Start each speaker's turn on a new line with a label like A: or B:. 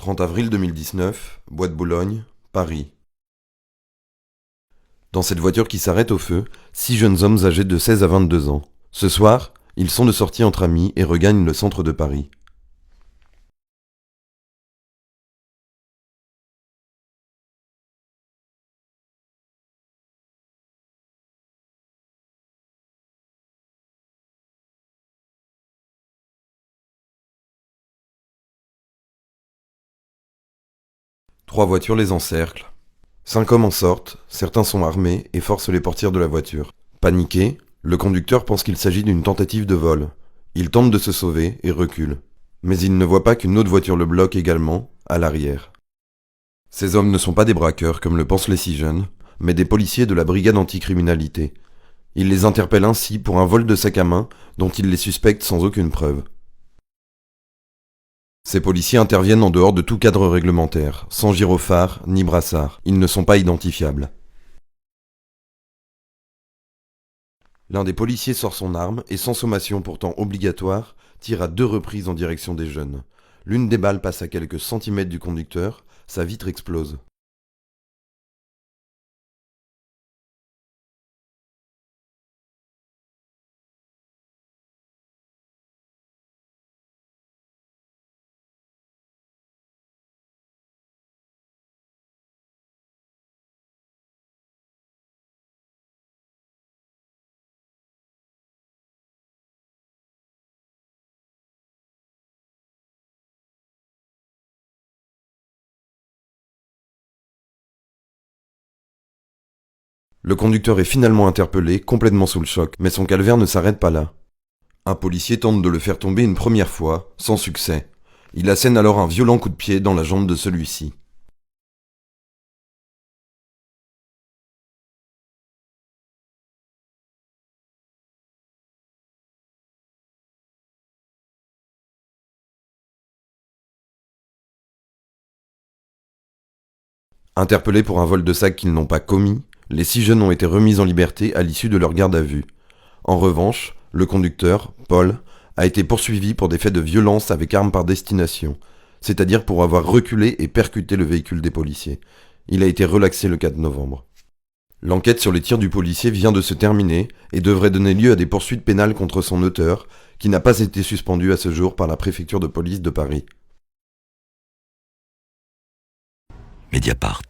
A: 30 avril 2019, Bois de Boulogne, Paris. Dans cette voiture qui s'arrête au feu, 6 jeunes hommes âgés de 16 à 22 ans. Ce soir, ils sont de sortie entre amis et regagnent le centre de Paris. Trois voitures les encerclent. 5 hommes en sortent, certains sont armés et forcent les portières de la voiture. Paniqué, le conducteur pense qu'il s'agit d'une tentative de vol. Il tente de se sauver et recule. Mais il ne voit pas qu'une autre voiture le bloque également, à l'arrière. Ces hommes ne sont pas des braqueurs comme le pensent les 6 jeunes, mais des policiers de la brigade anticriminalité. Il les interpelle ainsi pour un vol de sac à main dont il les suspecte sans aucune preuve. Ces policiers interviennent en dehors de tout cadre réglementaire, sans gyrophare ni brassard. Ils ne sont pas identifiables. L'un des policiers sort son arme et, sans sommation pourtant obligatoire, tire à 2 reprises en direction des jeunes. L'une des balles passe à quelques centimètres du conducteur, sa vitre explose. Le conducteur est finalement interpellé, complètement sous le choc, mais son calvaire ne s'arrête pas là. Un policier tente de le faire tomber une première fois, sans succès. Il assène alors un violent coup de pied dans la jambe de celui-ci. Interpellés pour un vol de sac qu'ils n'ont pas commis, les 6 jeunes ont été remis en liberté à l'issue de leur garde à vue. En revanche, le conducteur, Paul, a été poursuivi pour des faits de violence avec arme par destination, c'est-à-dire pour avoir reculé et percuté le véhicule des policiers. Il a été relaxé le 4 novembre. L'enquête sur les tirs du policier vient de se terminer et devrait donner lieu à des poursuites pénales contre son auteur, qui n'a pas été suspendu à ce jour par la préfecture de police de Paris.
B: Mediapart.